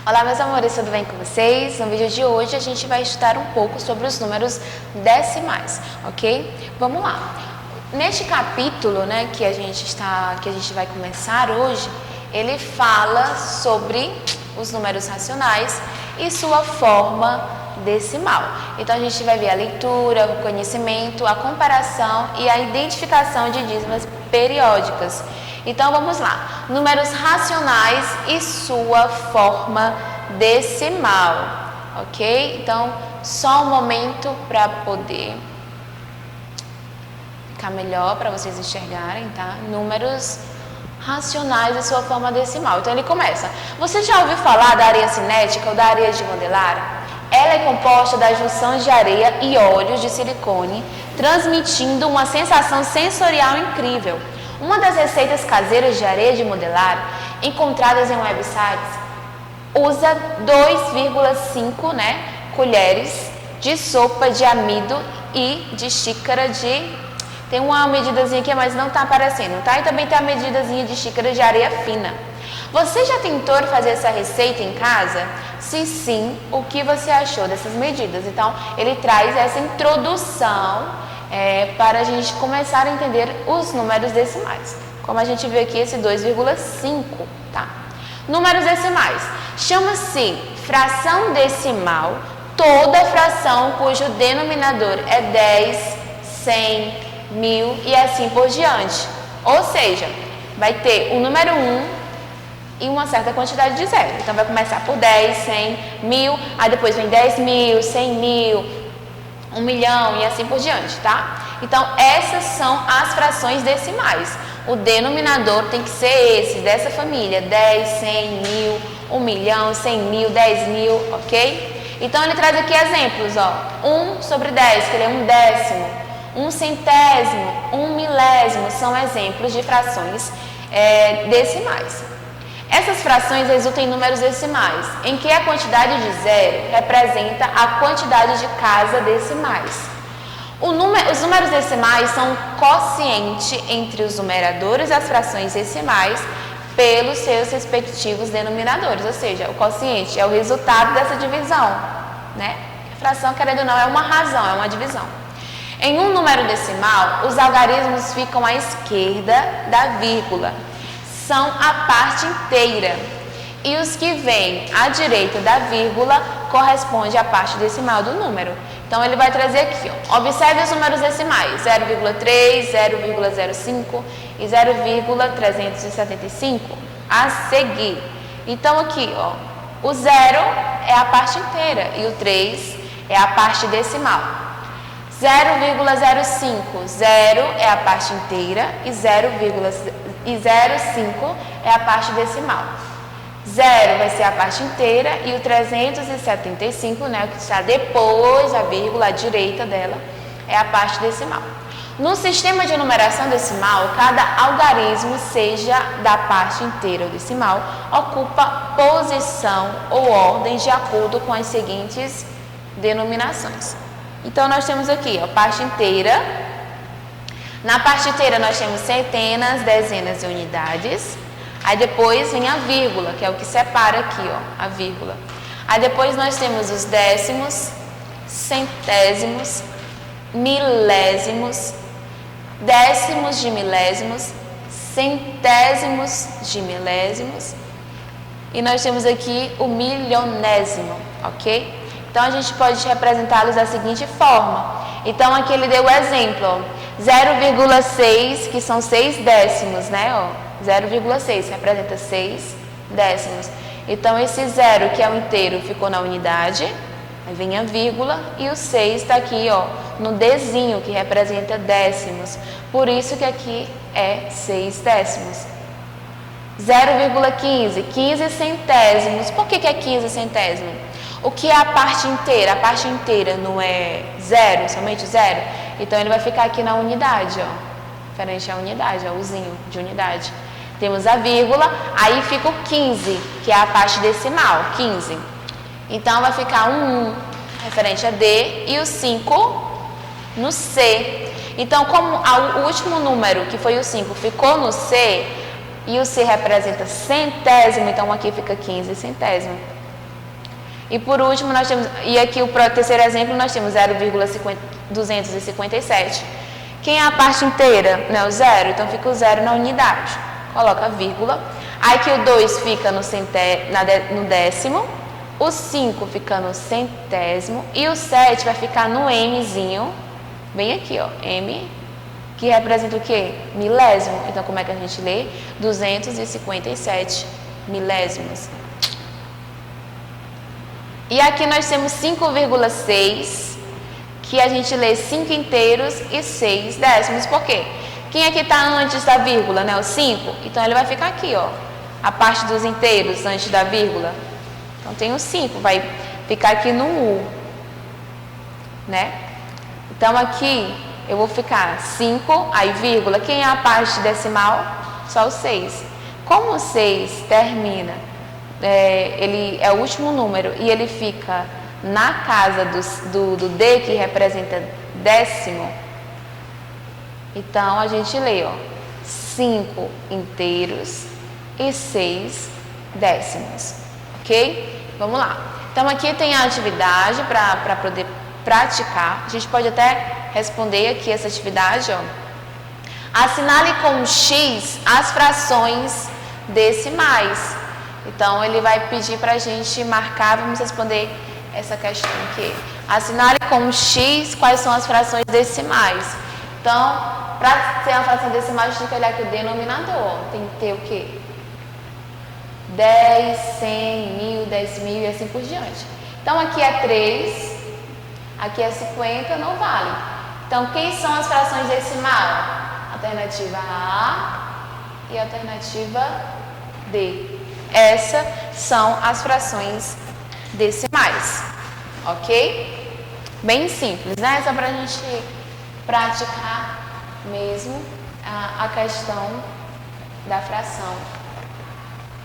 Olá, meus amores, tudo bem com vocês? No vídeo de hoje a gente vai estudar um pouco sobre os números decimais, ok? Vamos lá. Neste capítulo, né, que a gente vai começar hoje, ele fala sobre os números racionais e sua forma decimal. Então a gente vai ver a leitura, o conhecimento, a comparação e a identificação de dízimas periódicas. Então vamos lá, números racionais e sua forma decimal, ok? Então só um momento para poder ficar melhor, para vocês enxergarem, tá? Números racionais e sua forma decimal. Então ele começa, você já ouviu falar da areia cinética ou da areia de modelar? Ela é composta da junção de areia e óleos de silicone, transmitindo uma sensação sensorial incrível. Uma das receitas caseiras de areia de modelar, encontradas em websites, usa 2,5 colheres de sopa de amido e de xícara de... Tem uma medidazinha aqui, mas não está aparecendo, tá? E também tem a medidazinha de xícara de areia fina. Você já tentou fazer essa receita em casa? Se sim, o que você achou dessas medidas? Então, ele traz essa introdução para a gente começar a entender os números decimais. Como a gente viu aqui, esse 2,5, tá? Números decimais. Chama-se fração decimal toda fração cujo denominador é 10, 100, 1000 e assim por diante. Ou seja, vai ter o número 1 e uma certa quantidade de zero. Então, vai começar por 10, 100, 1000, aí depois vem 10 mil, 100 mil, 1 milhão e assim por diante, tá? Então, essas são as frações decimais. O denominador tem que ser esse, dessa família, 10, 100, 1000, 1 milhão, 100 mil, 10 mil, ok? Então, ele traz aqui exemplos, ó. 1 sobre 10, que ele é 1/10, 1 centésimo, 1 milésimo, são exemplos de frações decimais. Essas frações resultam em números decimais, em que a quantidade de zero representa a quantidade de casas decimais. Os números decimais são um quociente entre os numeradores e as frações decimais pelos seus respectivos denominadores, ou seja, o quociente é o resultado dessa divisão, né? A fração, querendo ou não, é uma razão, é uma divisão. Em um número decimal, os algarismos ficam à esquerda da vírgula, são a parte inteira, e os que vêm à direita da vírgula corresponde à parte decimal do número. Então ele vai trazer aqui, ó, observe os números decimais, 0,3, 0,05 e 0,375 a seguir. Então aqui, ó, o 0 é a parte inteira e o 3 é a parte decimal. 0,05, 0 é a parte inteira e 0,05 é a parte decimal. 0 vai ser a parte inteira e o 375, né, que está depois da vírgula, à direita dela, é a parte decimal. No sistema de numeração decimal, cada algarismo, seja da parte inteira ou decimal, ocupa posição ou ordem de acordo com as seguintes denominações. Então, nós temos aqui a parte inteira. Na parte inteira, nós temos centenas, dezenas e unidades. Aí depois vem a vírgula, que é o que separa aqui, ó, a vírgula. Aí depois nós temos os décimos, centésimos, milésimos, décimos de milésimos, centésimos de milésimos. E nós temos aqui o milionésimo, ok? Então, a gente pode representá-los da seguinte forma. Então, aqui ele deu o exemplo, 0,6, que são 6 décimos, né? 0,6 representa 6 décimos. Então, esse 0, que é o inteiro, ficou na unidade, aí vem a vírgula, e o 6 está aqui, ó, no dezinho, que representa décimos. Por isso que aqui é 6 décimos. 0,15, 15 centésimos. Por que é 15 centésimo? O que é a parte inteira? A parte inteira não é 0, somente 0? Então, ele vai ficar aqui na unidade, ó. Diferente à unidade, ó, ozinho de unidade. Temos a vírgula, aí fica o 15, que é a parte decimal, 15. Então, vai ficar um 1, referente a D, e o 5 no C. Então, como o último número, que foi o 5, ficou no C, e o C representa centésimo, então aqui fica 15 centésimo. E por último, nós temos, e aqui o terceiro exemplo, nós temos 0,257. Quem é a parte inteira? Né, o zero, então fica o zero na unidade. Coloca vírgula. Aí que o 2 fica no décimo, o 5 fica no centésimo e o 7 vai ficar no Mzinho, bem aqui, ó, M, que representa o quê? Milésimo. Então, como é que a gente lê? 257 milésimos. E aqui nós temos 5,6, que a gente lê 5 inteiros e 6 décimos. Por quê? Quem aqui está antes da vírgula, né? O 5. Então, ele vai ficar aqui, ó. A parte dos inteiros antes da vírgula. Então, tem o 5. Vai ficar aqui no U. Né? Então, aqui eu vou ficar 5, aí vírgula. Quem é a parte decimal? Só o 6. Como o 6 termina... ele é o último número e ele fica na casa do D, que representa décimo, então a gente lê, ó, 5 inteiros e 6 décimos, ok? Vamos lá. Então aqui tem a atividade para poder praticar. A gente pode até responder aqui essa atividade, ó. Assinale com X as frações decimais. Então, ele vai pedir para a gente marcar, vamos responder essa questão aqui. Assinale com X quais são as frações decimais. Então, para ter uma fração decimal, a gente tem que olhar aqui o denominador. Tem que ter o quê? 10, 100, 1000, 10.000 e assim por diante. Então, aqui é 3, aqui é 50, não vale. Então, quem são as frações decimal? Alternativa A e alternativa D. Essas são as frações decimais, ok? Bem simples, né? Só para a gente praticar mesmo a questão da fração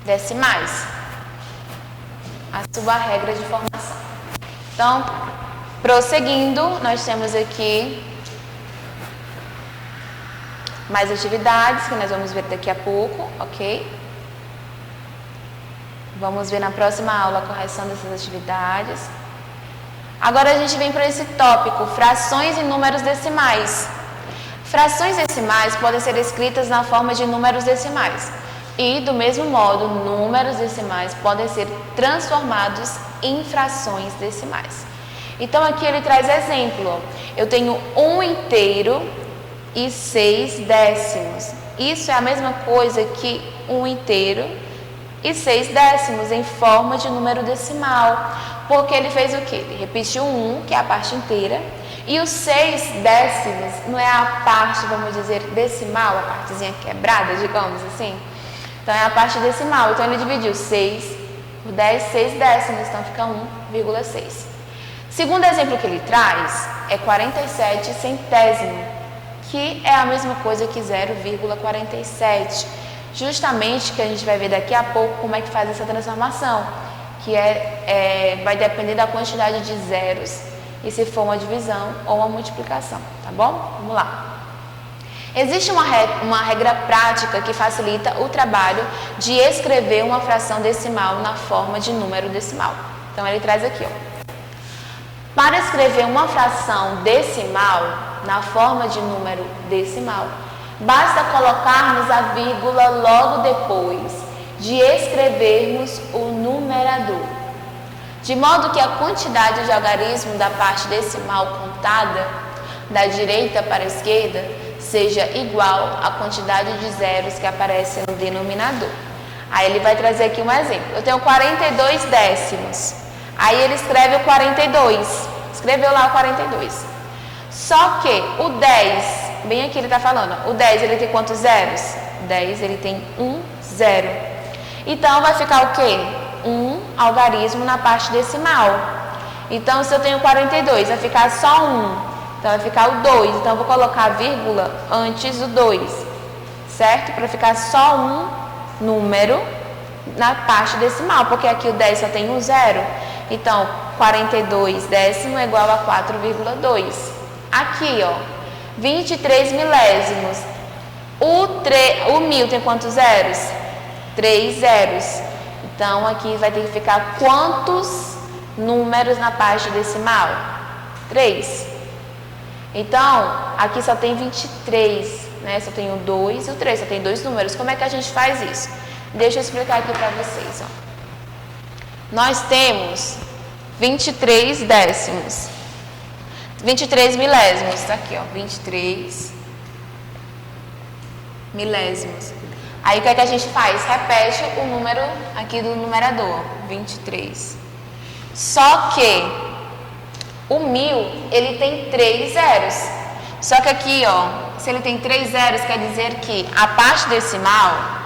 decimais, a sua regra de formação. Então, prosseguindo, nós temos aqui mais atividades que nós vamos ver daqui a pouco, ok? Vamos ver na próxima aula a correção dessas atividades. Agora a gente vem para esse tópico, frações e números decimais. Frações decimais podem ser escritas na forma de números decimais. E, do mesmo modo, números decimais podem ser transformados em frações decimais. Então, aqui ele traz exemplo. Eu tenho 1 inteiro e 6 décimos. Isso é a mesma coisa que 1 inteiro e 6 décimos em forma de número decimal, porque ele fez o quê? Ele repetiu 1, que é a parte inteira, e os 6 décimos não é a parte, vamos dizer, decimal, a partezinha quebrada, digamos assim. Então é a parte decimal, então ele dividiu 6 por 10, 6 décimos, então fica 1,6. Segundo exemplo que ele traz é 47 centésimo, que é a mesma coisa que 0,47. Justamente que a gente vai ver daqui a pouco como é que faz essa transformação, que vai depender da quantidade de zeros e se for uma divisão ou uma multiplicação, tá bom? Vamos lá. Existe uma regra prática que facilita o trabalho de escrever uma fração decimal na forma de número decimal. Então ele traz aqui, ó. Para escrever uma fração decimal na forma de número decimal, basta colocarmos a vírgula logo depois de escrevermos o numerador, de modo que a quantidade de algarismo da parte decimal contada, da direita para a esquerda, seja igual à quantidade de zeros que aparece no denominador. Aí ele vai trazer aqui um exemplo. Eu tenho 42 décimos. Aí ele escreve o 42. Escreveu lá o 42. Só que o 10, bem aqui ele está falando, o 10 ele tem quantos zeros? 10 ele tem 1 zero. Então vai ficar o quê? Um algarismo na parte decimal. Então se eu tenho 42, vai ficar só 1. Então vai ficar o 2. Então eu vou colocar a vírgula antes do 2, certo? Para ficar só um número na parte decimal, porque aqui o 10 só tem um zero. Então 42 décimo é igual a 4,2. Aqui, ó, 23 milésimos. O 1000 tem quantos zeros? 3 zeros. Então aqui vai ter que ficar quantos números na parte decimal? 3. Então, aqui só tem 23, né? Só tem o 2 e o 3, só tem 2 números. Como é que a gente faz isso? Deixa eu explicar aqui para vocês, ó. Nós temos 23 décimos, 23 milésimos, tá aqui, ó, 23 milésimos. Aí o que é que a gente faz? Repete o número aqui do numerador, 23. Só que o 1000, ele tem 3 zeros. Só que aqui, ó, se ele tem 3 zeros, quer dizer que a parte decimal,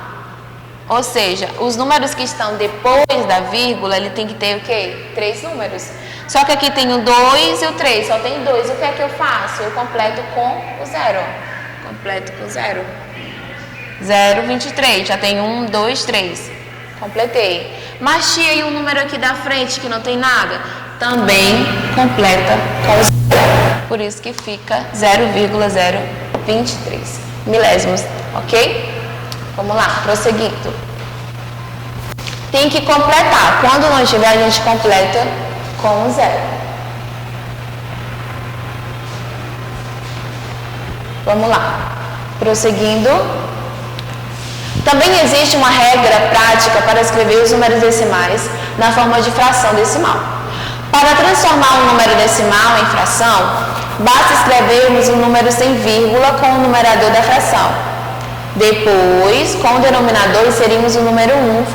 ou seja, os números que estão depois da vírgula, ele tem que ter o quê? 3 números. Só que aqui tem o 2 e o 3, só tem 2. O que é que eu faço? Eu completo com o 0. Completo com 0. 0, 23. Já tem 1, 2, 3. Completei. Mas tia, e o número aqui da frente que não tem nada? Também completa com o 0. Por isso que fica 0,023 milésimos, ok? Vamos lá, prosseguindo. Tem que completar. Quando não tiver, a gente completa com o 0. Vamos lá, prosseguindo. Também existe uma regra prática para escrever os números decimais na forma de fração decimal. Para transformar um número decimal em fração, basta escrevermos o número sem vírgula com o numerador da fração. Depois, com o denominador, inserimos o número 1,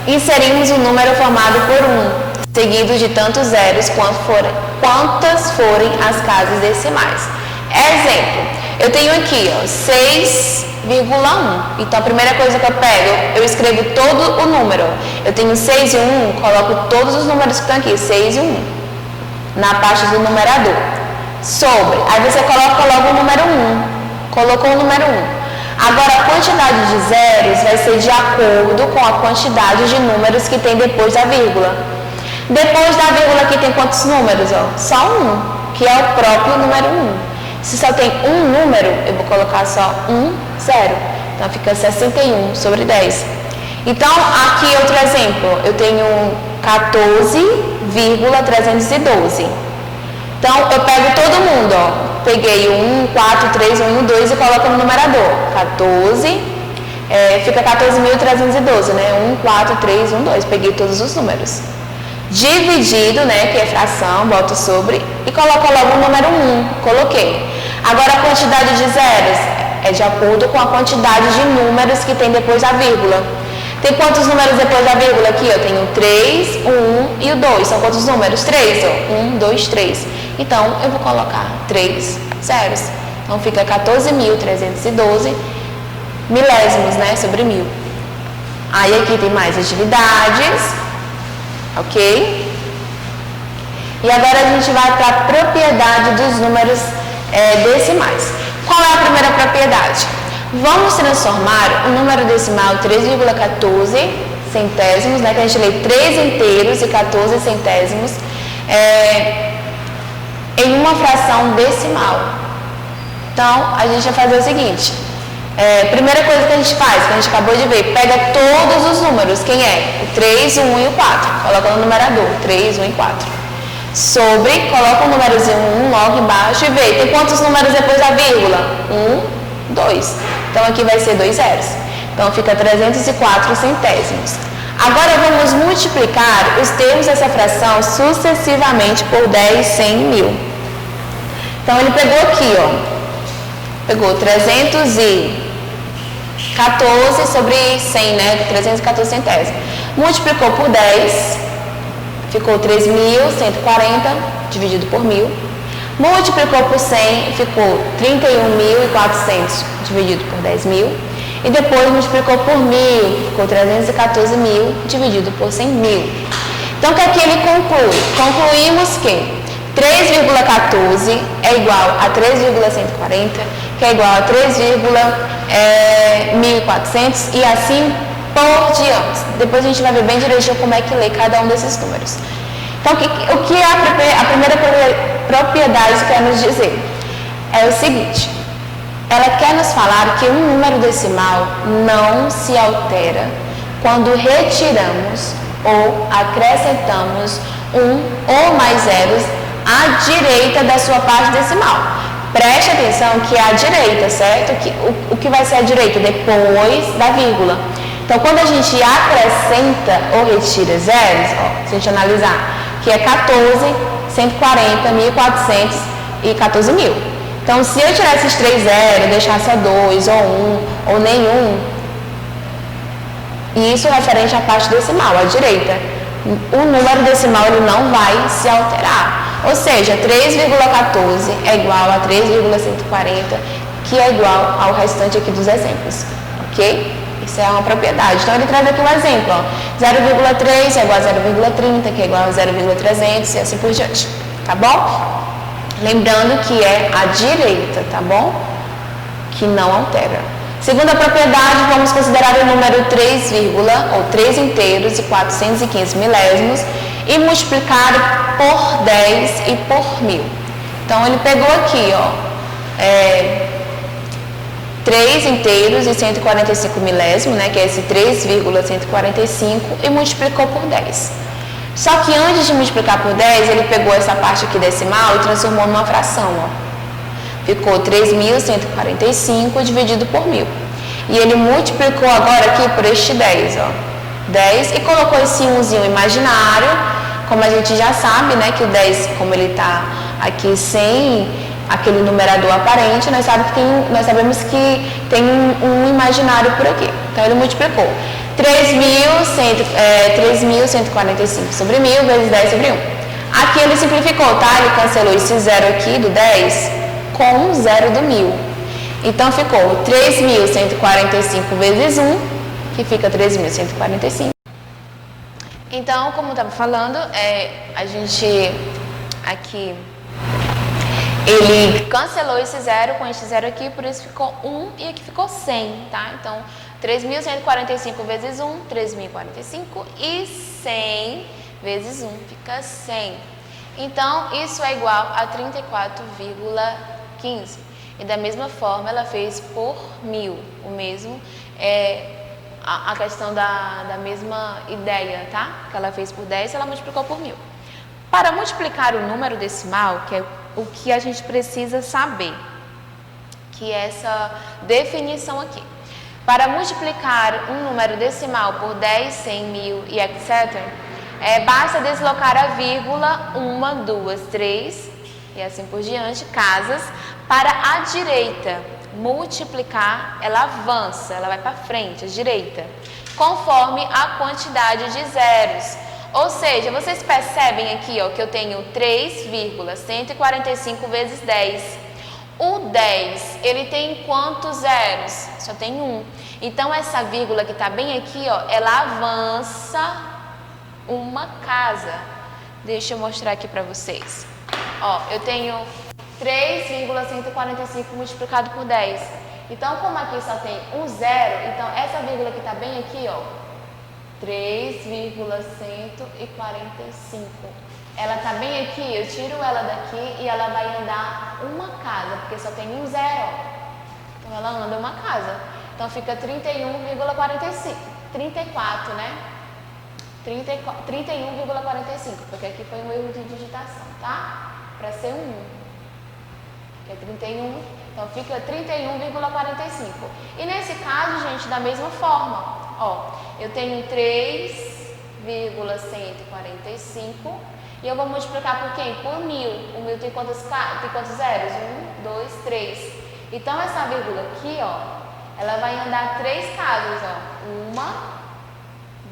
inserimos o número formado por 1, seguido de tantos zeros quantas forem as casas decimais. Exemplo, eu tenho aqui, ó, 6,1. Então, a primeira coisa que eu pego, eu escrevo todo o número. Eu tenho 6 e 1, coloco todos os números que estão aqui, 6 e 1, na parte do numerador. Sobre, aí você coloca logo o número 1. Colocou o número 1. Agora, a quantidade de zeros vai ser de acordo com a quantidade de números que tem depois da vírgula. Depois da vírgula aqui tem quantos números? Ó? Só um, que é o próprio número 1. Se só tem um número, eu vou colocar só 1, 0. Então, fica 61 sobre 10. Então, aqui outro exemplo. Eu tenho 14,312. Então, eu pego todo mundo, ó. Peguei o 1, 4, 3, 1 e o 2 e coloco no numerador. 14, fica 14.312, né? 1, 4, 3, 1, 2. Peguei todos os números. Dividido, né? Que é fração, boto sobre e coloco logo o número 1. Coloquei. Agora, a quantidade de zeros é de acordo com a quantidade de números que tem depois da vírgula. Tem quantos números depois da vírgula aqui? Eu tenho 3, 1 e o 2. São quantos números? 3, ó. 1, 2, 3. Então, eu vou colocar 3 zeros. Então, fica 14.312 milésimos, né? Sobre 1000. Aí, aqui tem mais atividades. Ok? E agora a gente vai para a propriedade dos números decimais. Qual é a primeira propriedade? Vamos transformar o número decimal 3,14 centésimos, né, que a gente lê 3 inteiros e 14 centésimos, em uma fração decimal. Então, a gente vai fazer o seguinte. Primeira coisa que a gente faz, que a gente acabou de ver, pega todos os números. Quem é? O 3, o 1 e o 4. Coloca no numerador, 3, 1 e 4. Sobre, coloca o númerozinho 1 logo embaixo e vê. Tem quantos números depois da vírgula? 1, 2. Então, aqui vai ser 2 zeros. Então, fica 304 centésimos. Agora, vamos multiplicar os termos dessa fração sucessivamente por 10, 100 e 1000. Então, ele pegou aqui, ó. Pegou 314 sobre 100, né? 314 centésimos. Multiplicou por 10, ficou 3.140 dividido por 1000. Multiplicou por 100, ficou 31.400 dividido por 10.000. E depois multiplicou por 1000, ficou 314.000 dividido por 100.000. Então, o que é que ele conclui? Concluímos que 3,14 é igual a 3,140, que é igual a 3,1400 e assim por diante. Depois a gente vai ver bem direitinho como é que lê cada um desses números. Então, o que é a primeira propriedade que quer nos dizer? É o seguinte, ela quer nos falar que um número decimal não se altera quando retiramos ou acrescentamos ou mais zeros à direita da sua parte decimal. Preste atenção que é à direita, certo? O que vai ser à direita? Depois da vírgula. Então, quando a gente acrescenta ou retira zeros, ó, se a gente analisar, que é 14, 140, 1.400 e 14.000. Então, se eu tirar esses 3 zeros, deixar só 2 ou 1 ou nenhum, isso é referente à parte decimal, à direita. O número decimal ele não vai se alterar. Ou seja, 3,14 é igual a 3,140, que é igual ao restante aqui dos exemplos. Ok? Isso é uma propriedade. Então, ele traz aqui um exemplo. 0,3 é igual a 0,30, que é igual a 0,300 e assim por diante. Tá bom? Lembrando que é à direita, tá bom? Que não altera. Segunda propriedade, vamos considerar o número 3, ou 3 inteiros e 415 milésimos e multiplicar por 10 e por 1000. Então, ele pegou aqui, ó, 3 inteiros e 145 milésimos, né, que é esse 3,145, e multiplicou por 10. Só que antes de multiplicar por 10, ele pegou essa parte aqui decimal e transformou numa fração, ó. Ficou 3.145 dividido por 1000. E ele multiplicou agora aqui por este 10, ó. 10 e colocou esse 1zinho imaginário, como a gente já sabe, né, que o 10, como ele está aqui sem aquele numerador aparente, nós sabemos que tem um imaginário por aqui. Então, ele multiplicou 3.145 sobre 1000 vezes 10 sobre 1. Aqui ele simplificou, tá? Ele cancelou esse zero aqui do 10 com o zero do 1000. Então, ficou 3.145 vezes 1, que fica 3.145. Então, como eu estava falando, a gente aqui, ele cancelou esse zero com este zero aqui, por isso ficou 1 e aqui ficou 100, tá? Então, 3.145 vezes 1, 3.045 e 100 vezes 1 fica 100. Então, isso é igual a 34,15. E da mesma forma, ela fez por 1000, o mesmo, a questão da mesma ideia, tá? Que ela fez por 10, ela multiplicou por 1000. Para multiplicar o número decimal, que é o que a gente precisa saber, que é essa definição aqui. Para multiplicar um número decimal por 10, 100, 1000 e etc., basta deslocar a vírgula 1, 2, 3 e assim por diante, casas, para a direita. Multiplicar, ela avança, ela vai para frente, à direita, conforme a quantidade de zeros. Ou seja, vocês percebem aqui, ó, que eu tenho 3,145 vezes 10. O 10, ele tem quantos zeros? Só tem 1. Então, essa vírgula que está bem aqui, ó, ela avança uma casa. Deixa eu mostrar aqui para vocês. Ó, eu tenho 3,145 multiplicado por 10. Então, como aqui só tem um zero, então essa vírgula que está bem aqui, ó, 3,145. Ela está bem aqui, eu tiro ela daqui e ela vai andar uma casa, porque só tem um zero. Então, ela anda uma casa. Então, fica 31,45. 34, né? 31,45, porque aqui foi um erro de digitação, tá? Para ser um 1. Que é 31, então fica 31,45. E nesse caso, gente, da mesma forma, ó, eu tenho 3,145 e eu vou multiplicar por quem? Por 1000. O 1000 tem quantos zeros? 1, 2, 3. Então, essa vírgula aqui, ó, ela vai andar 3 casas, ó. 1,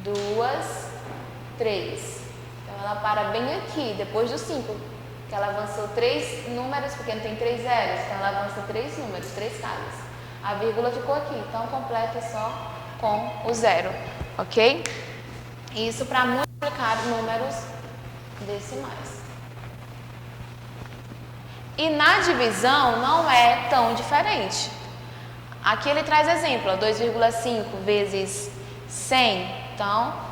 2, 3. Então, ela para bem aqui, depois do 5. Que ela avançou 3 números, porque não tem 3 zeros, então ela avança 3 números, 3 casas. A vírgula ficou aqui, então completa só com o zero, ok? Isso para multiplicar números decimais. E na divisão não é tão diferente. Aqui ele traz exemplo, 2,5 vezes 100, então...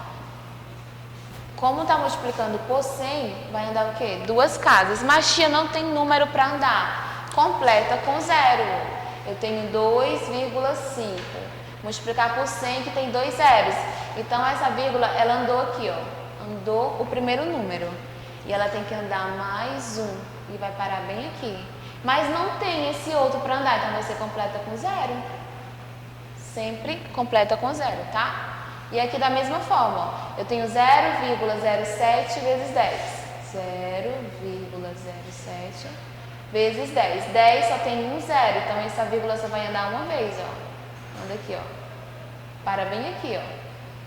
Como está multiplicando por 100, vai andar o quê? 2 casas. Mas, tia, não tem número para andar. Completa com zero. Eu tenho 2,5. Multiplicar por 100, que tem 2 zeros. Então, essa vírgula, ela andou aqui, ó. Andou o primeiro número. E ela tem que andar mais 1 e vai parar bem aqui. Mas não tem esse outro para andar, então você completa com 0. Sempre completa com 0, tá? E aqui da mesma forma, ó, eu tenho 0,07 vezes 10. 0,07 vezes 10. 10 só tem um 0, então essa vírgula só vai andar uma vez, ó. Anda aqui, ó. Para bem aqui, ó.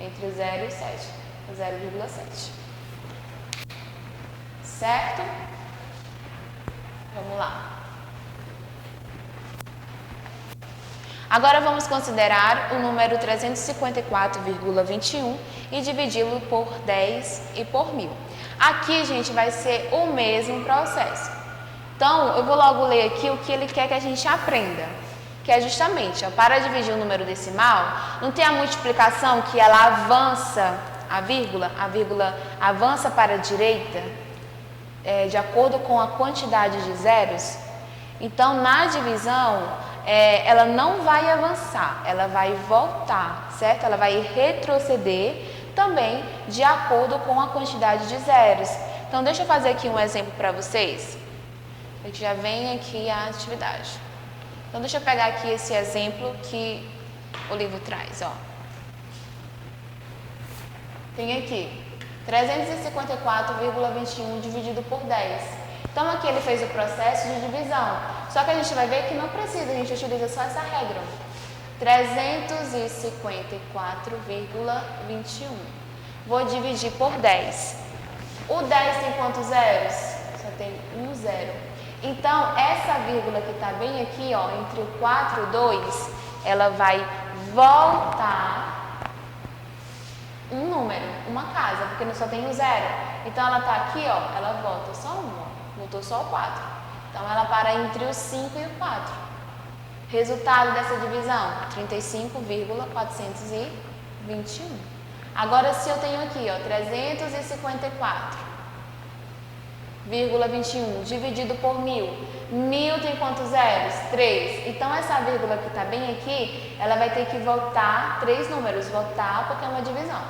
Entre o 0 e o 7. 0,7. Certo? Vamos lá. Agora vamos considerar o número 354,21 e dividi-lo por 10 e por 1000. Aqui, gente, vai ser o mesmo processo. Então, eu vou logo ler aqui o que ele quer que a gente aprenda. Que é justamente, ó, para dividir um número decimal, não tem a multiplicação que ela avança a vírgula avança para a direita, de acordo com a quantidade de zeros. Então, na divisão, ela não vai avançar, ela vai voltar, certo? Ela vai retroceder também de acordo com a quantidade de zeros. Então, deixa eu fazer aqui um exemplo para vocês. A gente já vem aqui a atividade. Então, deixa eu pegar aqui esse exemplo que o livro traz, ó. Tem aqui 354,21 dividido por 10. Então, aqui ele fez o processo de divisão. Só que a gente vai ver que não precisa, a gente utiliza só essa regra. 354,21. Vou dividir por 10. O 10 tem quantos zeros? Só tem um zero. Então, essa vírgula que está bem aqui, ó, entre o 4 e o 2, ela vai voltar um número, uma casa, porque só tem o zero. Então, ela está aqui, ó, ela volta só uma, voltou só o 4. Então, ela para entre o 5 e o 4. Resultado dessa divisão, 35,421. Agora, se eu tenho aqui, ó, 354,21 dividido por 1000. 1000 tem quantos zeros? 3. Então, essa vírgula que está bem aqui, ela vai ter que voltar 3 números. Voltar porque é uma divisão.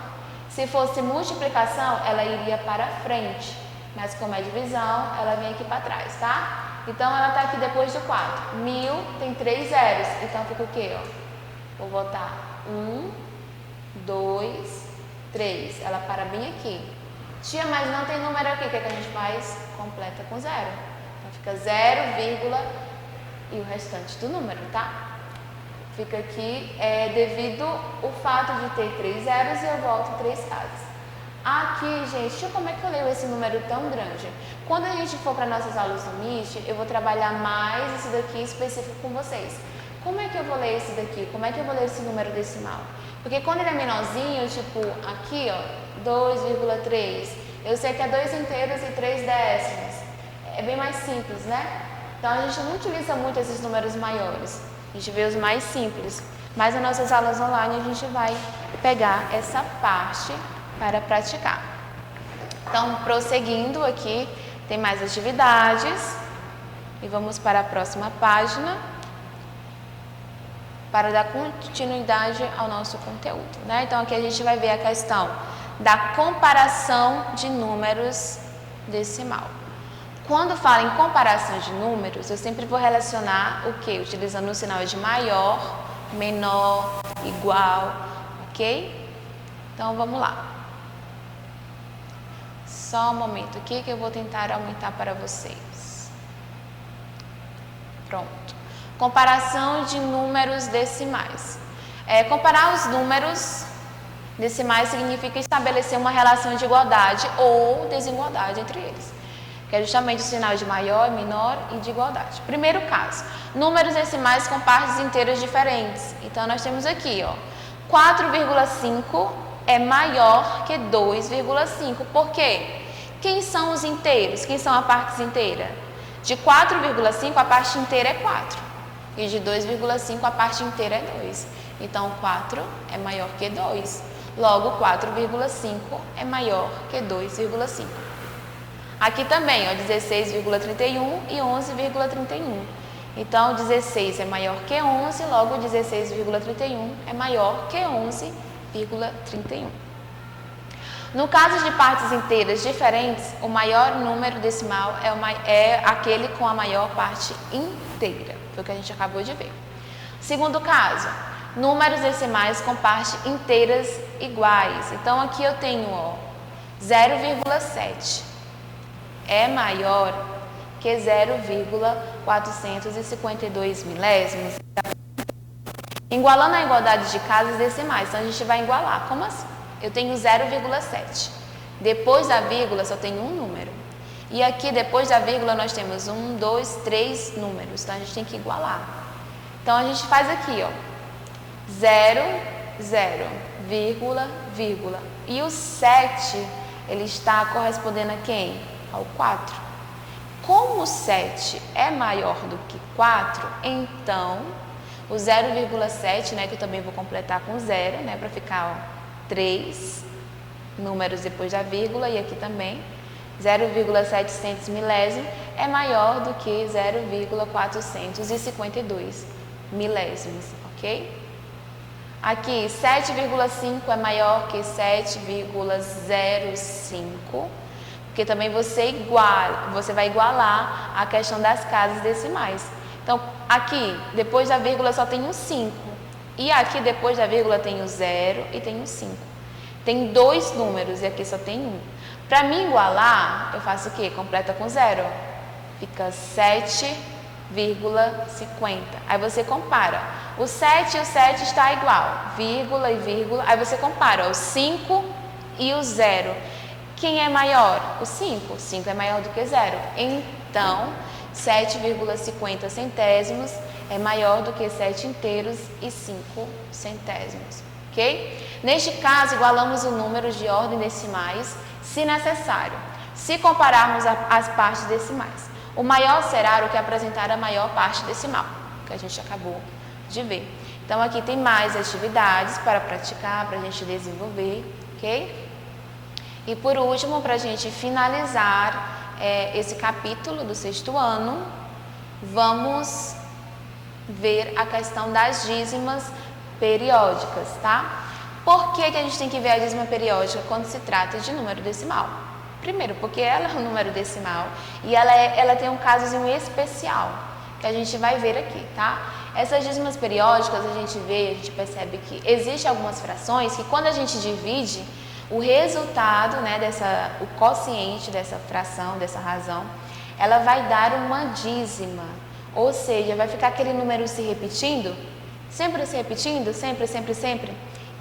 Se fosse multiplicação, ela iria para frente. Mas como é divisão, ela vem aqui para trás, tá? Então, ela está aqui depois do 4. 1000 tem 3 zeros. Então, fica o quê, ó? Vou voltar 1, 2, 3. Ela para bem aqui. Tia, mas não tem número aqui. O que, é que a gente faz? Completa com 0. Então, fica 0, e o restante do número, tá? Fica aqui devido ao fato de ter 3 zeros e eu volto 3 casas. Aqui, gente, deixa eu como é que eu leio esse número tão grande. Quando a gente for para nossas aulas do MIST, eu vou trabalhar mais esse daqui específico com vocês. Como é que eu vou ler esse daqui? Como é que eu vou ler esse número decimal? Porque quando ele é menorzinho, tipo aqui, ó, 2,3, eu sei que é 2 inteiros e 3 décimos. É bem mais simples, né? Então, a gente não utiliza muito esses números maiores. A gente vê os mais simples. Mas nas nossas aulas online, a gente vai pegar essa parte para praticar. Então, prosseguindo aqui, tem mais atividades. E vamos para a próxima página para dar continuidade ao nosso conteúdo, né? Então, aqui a gente vai ver a questão da comparação de números decimal. Quando falo em comparação de números, eu sempre vou relacionar o quê? Utilizando o sinal de maior, menor, igual, ok? Então, vamos lá. Só um momento aqui que eu vou tentar aumentar para vocês. Pronto. Comparação de números decimais. Comparar os números decimais significa estabelecer uma relação de igualdade ou desigualdade entre eles, que é justamente o sinal de maior, menor e de igualdade. Primeiro caso, números decimais com partes inteiras diferentes. Então, nós temos aqui, ó, 4,5 é maior que 2,5. Por quê? Quem são os inteiros? Quem são as partes inteiras? De 4,5 a parte inteira é 4. E de 2,5 a parte inteira é 2. Então, 4 é maior que 2. Logo, 4,5 é maior que 2,5. Aqui também, ó, 16,31 e 11,31. Então, 16 é maior que 11, logo 16,31 é maior que 11,31. No caso de partes inteiras diferentes, o maior número decimal é aquele com a maior parte inteira. Foi o que a gente acabou de ver. Segundo caso, números decimais com partes inteiras iguais. Então, aqui eu tenho 0,7 é maior que 0,452 milésimos. Igualando a igualdade de casas decimais, então a gente vai igualar. Como assim? Eu tenho 0,7. Depois da vírgula só tenho um número. E aqui depois da vírgula nós temos 1, 2, 3 números. Então a gente tem que igualar. Então a gente faz aqui, 0, 0, vírgula, vírgula. E o 7, ele está correspondendo a quem? Ao 4. Como o 7 é maior do que 4, então o 0,7, né, que eu também vou completar com 0, né, para ficar 3 números depois da vírgula, e aqui também 0,700 milésimo é maior do que 0,452 milésimos, ok? Aqui 7,5 é maior que 7,05, porque também você vai igualar a questão das casas decimais. Então, aqui depois da vírgula só tem o 5. E aqui depois da vírgula tem o 0 e tem o 5. Tem 2 números e aqui só tem 1. Para me igualar, eu faço o quê? Completa com 0. Fica 7,50. Aí você compara. O 7 e o 7 está igual. Vírgula e vírgula. Aí você compara o 5 e o 0. Quem é maior? O 5. O 5 é maior do que 0. Então, 7,50 centésimos é maior do que 7 inteiros e 5 centésimos, ok? Neste caso, igualamos o número de ordem decimais, se necessário. Se compararmos as partes decimais, o maior será o que apresentar a maior parte decimal, que a gente acabou de ver. Então, aqui tem mais atividades para praticar, para a gente desenvolver, ok? E por último, para a gente finalizar esse capítulo do 6º ano, vamos ver a questão das dízimas periódicas, tá? Por que a gente tem que ver a dízima periódica quando se trata de número decimal? Primeiro, porque ela é um número decimal e ela tem um casozinho especial, que a gente vai ver aqui, tá? Essas dízimas periódicas a gente percebe que existem algumas frações que quando a gente divide, o resultado, né, o quociente dessa fração, dessa razão, ela vai dar uma dízima, ou seja, vai ficar aquele número se repetindo, sempre, sempre,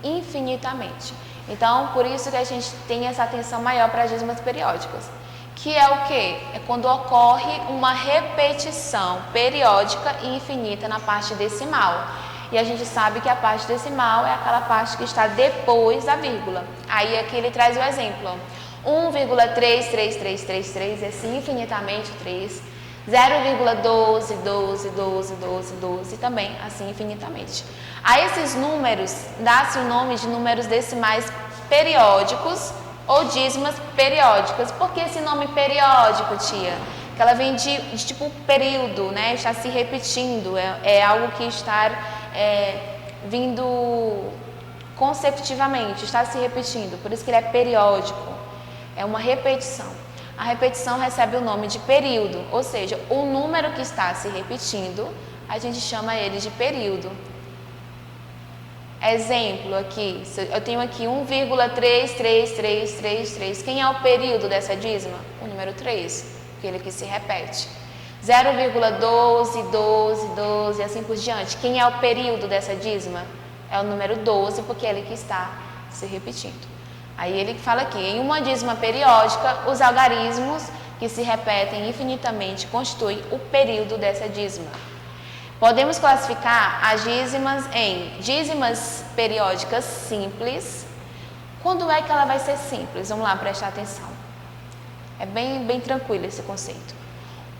infinitamente. Então, por isso que a gente tem essa atenção maior para as dízimas periódicas, que é o quê? É quando ocorre uma repetição periódica e infinita na parte decimal. E a gente sabe que a parte decimal é aquela parte que está depois da vírgula. Aí aqui ele traz o exemplo. 1,33333 é assim infinitamente 3. 0,12 também assim infinitamente. A esses números dá-se o nome de números decimais periódicos ou dízimas periódicas. Por que esse nome periódico, tia? Que ela vem de tipo período, né? Está se repetindo, é algo que está vindo consecutivamente, está se repetindo, por isso que ele é periódico, é uma repetição. A repetição recebe o nome de período, ou seja, o número que está se repetindo, a gente chama ele de período. Exemplo aqui, eu tenho aqui 1,33333, quem é o período dessa dízima? O número 3, aquele que se repete. 0,12 assim por diante. Quem é o período dessa dízima? É o número 12, porque é ele que está se repetindo. Aí ele fala aqui, em uma dízima periódica, os algarismos que se repetem infinitamente constituem o período dessa dízima. Podemos classificar as dízimas em dízimas periódicas simples. Quando é que ela vai ser simples? Vamos lá, prestar atenção. É bem tranquilo esse conceito.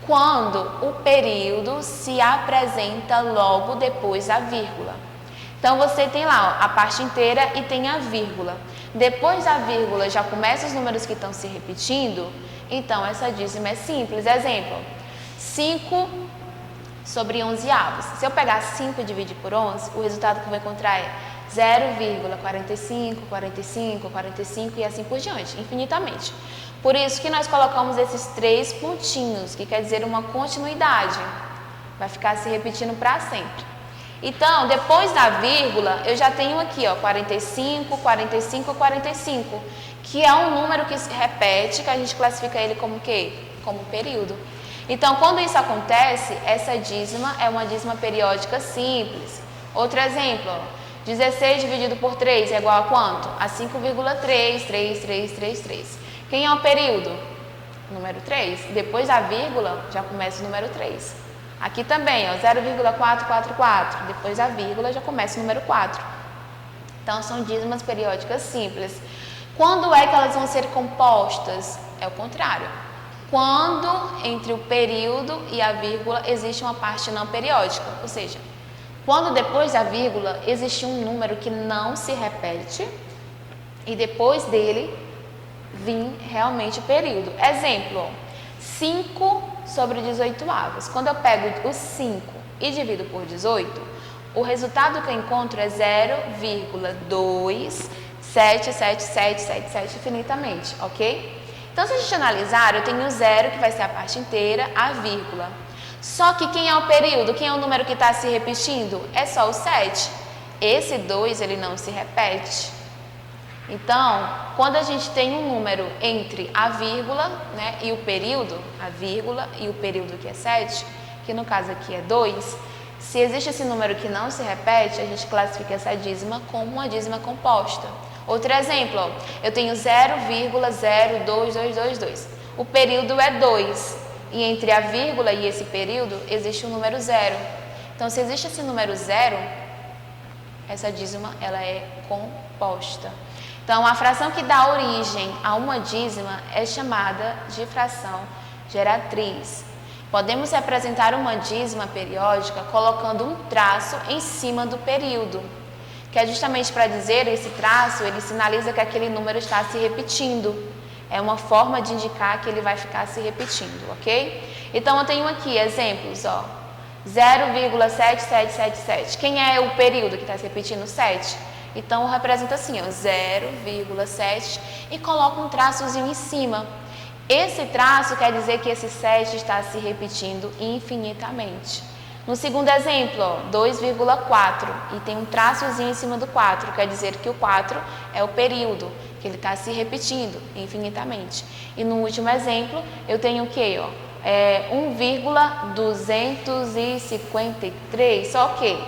Quando o período se apresenta logo depois da vírgula. Então, você tem lá a parte inteira e tem a vírgula. Depois da vírgula já começam os números que estão se repetindo, então essa dízima é simples. Exemplo, 5 sobre 11 avos. Se eu pegar 5 e dividir por 11, o resultado que eu vou encontrar é 0,45, 45, 45 e assim por diante, infinitamente. Por isso que nós colocamos esses 3 pontinhos, que quer dizer uma continuidade. Vai ficar se repetindo para sempre. Então, depois da vírgula, eu já tenho aqui, ó, 45, 45, 45, que é um número que se repete, que a gente classifica ele como o quê? Como período. Então, quando isso acontece, essa dízima é uma dízima periódica simples. Outro exemplo, ó, 16 dividido por 3 é igual a quanto? A 5,33333. Quem é o período? Número 3. Depois da vírgula, já começa o número 3. Aqui também, ó, 0,444. Depois da vírgula, já começa o número 4. Então, são dízimas periódicas simples. Quando é que elas vão ser compostas? É o contrário. Quando entre o período e a vírgula existe uma parte não periódica, ou seja, quando depois da vírgula existe um número que não se repete e depois dele vir realmente o período. Exemplo, 5 sobre 18 avos. Quando eu pego o 5 e divido por 18, o resultado que eu encontro é 0,2777777 infinitamente, ok? Então, se a gente analisar, eu tenho o 0, que vai ser a parte inteira, a vírgula. Só que quem é o período? Quem é o número que está se repetindo? É só o 7. Esse 2, ele não se repete. Então, quando a gente tem um número entre a vírgula, né, e o período, a vírgula e o período que é 7, que no caso aqui é 2, se existe esse número que não se repete, a gente classifica essa dízima como uma dízima composta. Outro exemplo, ó, eu tenho 0,02222. O período é 2 e entre a vírgula e esse período existe o número 0. Então, se existe esse número 0, essa dízima ela é composta. Então, a fração que dá origem a uma dízima é chamada de fração geratriz. Podemos representar uma dízima periódica colocando um traço em cima do período, que é justamente para dizer, esse traço, ele sinaliza que aquele número está se repetindo. É uma forma de indicar que ele vai ficar se repetindo, ok? Então, eu tenho aqui exemplos, ó, 0,7777. Quem é o período que está se repetindo? 7. Então, eu represento assim, ó, 0,7 e coloco um traçozinho em cima. Esse traço quer dizer que esse 7 está se repetindo infinitamente. No segundo exemplo, 2,4 e tem um traçozinho em cima do 4, quer dizer que o 4 é o período, que ele está se repetindo infinitamente. E no último exemplo, eu tenho o quê? 1,253, só que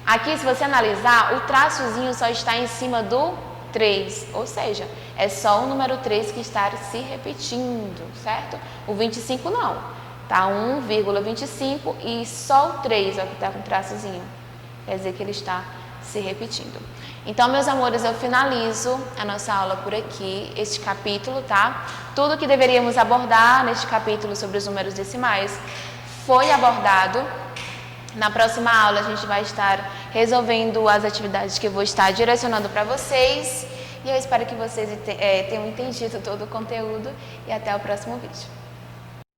aqui, se você analisar, o traçozinho só está em cima do 3, ou seja, é só o número 3 que está se repetindo, certo? O 25 não. Tá 1,25 e só o 3 é o que está com o traçozinho. Quer dizer que ele está se repetindo. Então, meus amores, eu finalizo a nossa aula por aqui, este capítulo, tá? Tudo que deveríamos abordar neste capítulo sobre os números decimais foi abordado. Na próxima aula, a gente vai estar resolvendo as atividades que eu vou estar direcionando para vocês. E eu espero que vocês tenham entendido todo o conteúdo. E até o próximo vídeo.